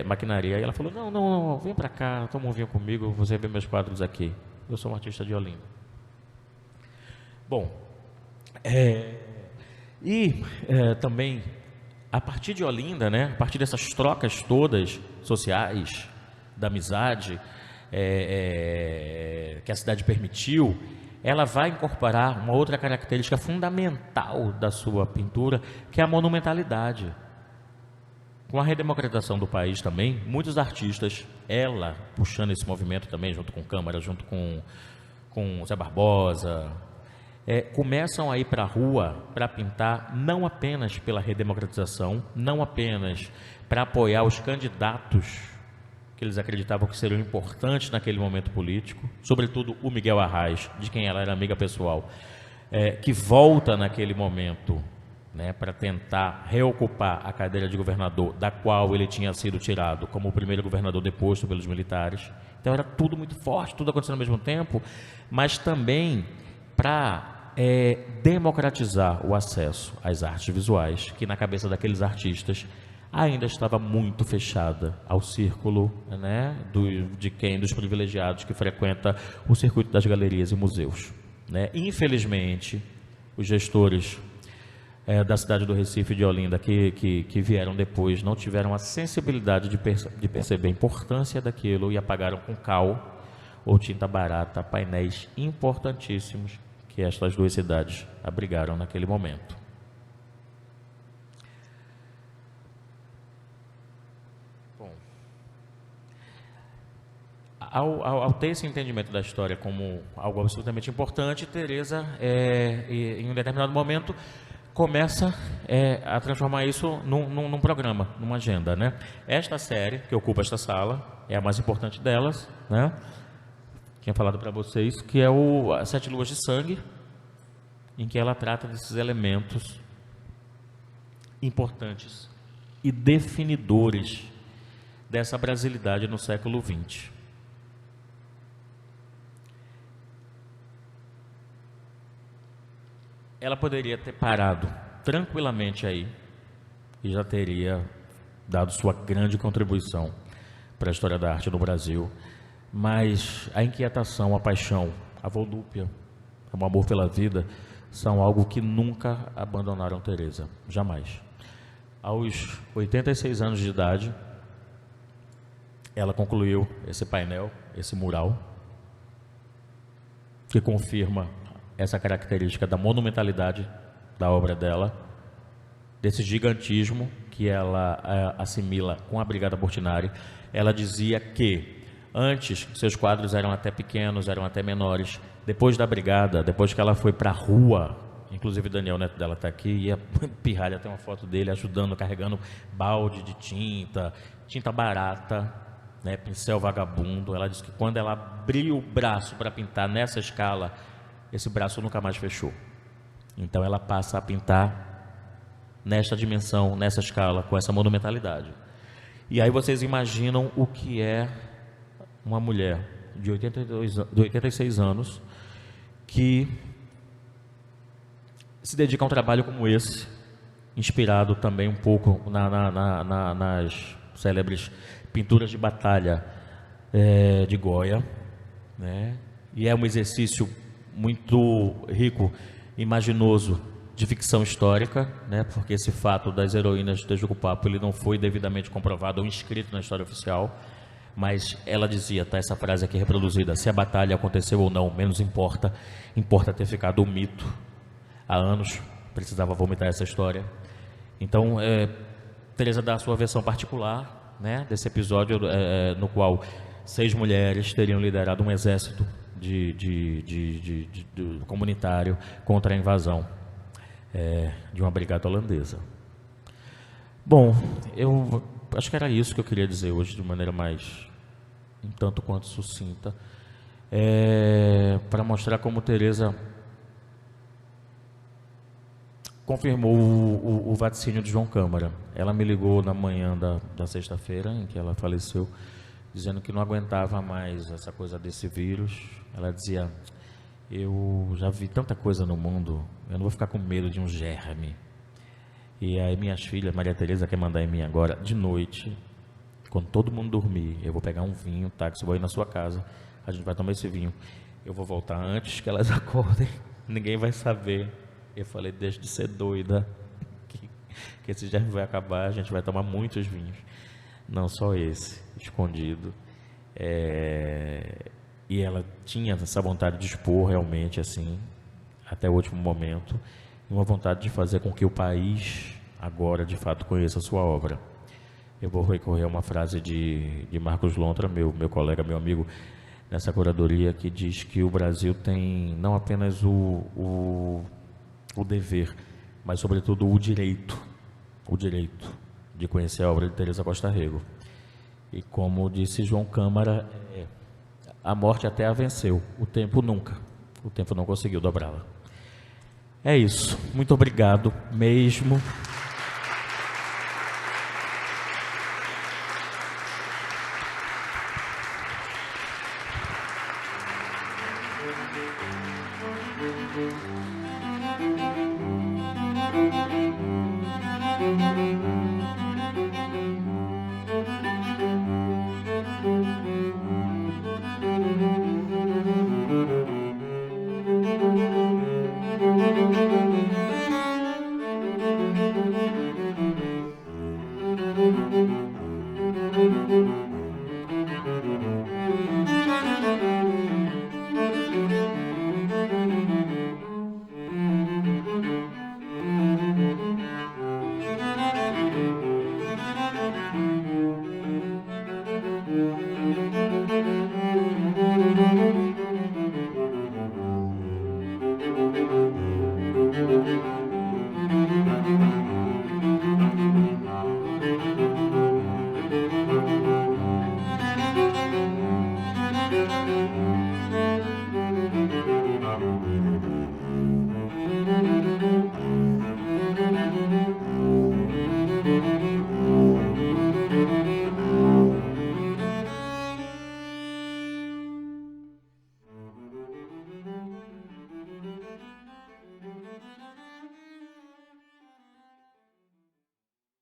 maquinaria. E ela falou, não, vem para cá, toma um vinho comigo, você vê meus quadros aqui. Eu sou um artista de Olinda. Bom, também, a partir de Olinda, né, a partir dessas trocas todas sociais, da amizade, que a cidade permitiu, ela vai incorporar uma outra característica fundamental da sua pintura, que é a monumentalidade. Com a redemocratização do país também, muitos artistas, ela puxando esse movimento também, junto com Câmara, junto com Zé Barbosa, começam a ir para a rua para pintar, não apenas pela redemocratização, não apenas para apoiar os candidatos que eles acreditavam que seriam importantes naquele momento político, sobretudo o Miguel Arraes, de quem ela era amiga pessoal, que volta naquele momento, né, para tentar reocupar a cadeira de governador, da qual ele tinha sido tirado como o primeiro governador deposto pelos militares. Então era tudo muito forte, tudo acontecendo ao mesmo tempo, mas também para democratizar o acesso às artes visuais, que na cabeça daqueles artistas ainda estava muito fechada ao círculo, né, dos privilegiados que frequenta o circuito das galerias e museus, né? Infelizmente, os gestores da cidade do Recife e de Olinda que vieram depois não tiveram a sensibilidade de perceber a importância daquilo e apagaram com cal ou tinta barata painéis importantíssimos que estas duas cidades abrigaram naquele momento. Ao ter esse entendimento da história como algo absolutamente importante, Teresa, em um determinado momento, começa a transformar isso num programa, numa agenda, né? Esta série, que ocupa esta sala, é a mais importante delas, né? Tinha falado para vocês, que é as 7 Luas de Sangue, em que ela trata desses elementos importantes e definidores dessa brasilidade no século XX. Ela poderia ter parado tranquilamente aí e já teria dado sua grande contribuição para a história da arte no Brasil, mas a inquietação, a paixão, a volúpia, o amor pela vida são algo que nunca abandonaram Teresa, jamais. Aos 86 anos de idade, ela concluiu esse painel, esse mural, que confirma essa característica da monumentalidade da obra dela, desse gigantismo que ela assimila com a Brigada Portinari. Ela dizia que antes seus quadros eram até pequenos, eram até menores. Depois da Brigada, depois que ela foi para a rua, inclusive o Daniel, neto dela, está aqui, e a Pirralha tem uma foto dele ajudando, carregando balde de tinta barata, né, pincel vagabundo. Ela disse que quando ela abriu o braço para pintar nessa escala, esse braço nunca mais fechou. Então ela passa a pintar nesta dimensão, nessa escala, com essa monumentalidade. E aí vocês imaginam o que é uma mulher de 86 anos que se dedica a um trabalho como esse, inspirado também um pouco nas célebres pinturas de batalha de Goya, né? E é um exercício muito rico, imaginoso, de ficção histórica, né? Porque esse fato das heroínas de Tejuco-Papo ele não foi devidamente comprovado ou inscrito na história oficial, mas ela dizia, tá, essa frase aqui reproduzida: se a batalha aconteceu ou não, menos importa, importa ter ficado um mito. Há anos precisava vomitar essa história. Então, Teresa dá a sua versão particular, né, desse episódio no qual 6 mulheres teriam liderado um exército de comunitário contra a invasão de uma brigada holandesa. Bom, eu acho que era isso que eu queria dizer hoje, de maneira mais um tanto quanto sucinta, para mostrar como Teresa confirmou o vaticínio de João Câmara. Ela me ligou na manhã da sexta-feira, em que ela faleceu, dizendo que não aguentava mais essa coisa desse vírus. Ela dizia: eu já vi tanta coisa no mundo, eu não vou ficar com medo de um germe. E aí minhas filhas, Maria Tereza quer mandar em mim agora, de noite, quando todo mundo dormir, eu vou pegar um vinho, táxi, vou ir na sua casa, a gente vai tomar esse vinho. Eu vou voltar antes que elas acordem, ninguém vai saber. Eu falei: deixa de ser doida, que esse germe vai acabar, a gente vai tomar muitos vinhos. Não só esse, escondido. E ela tinha essa vontade de expor realmente, assim, até o último momento, e uma vontade de fazer com que o país agora, de fato, conheça a sua obra. Eu vou recorrer a uma frase de Marcos Lontra, meu colega, meu amigo, nessa curadoria, que diz que o Brasil tem não apenas o dever, mas, sobretudo, o direito de conhecer a obra de Teresa Costa Rego. E como disse João Câmara, a morte até a venceu, o tempo nunca. O tempo não conseguiu dobrá-la. É isso. Muito obrigado mesmo.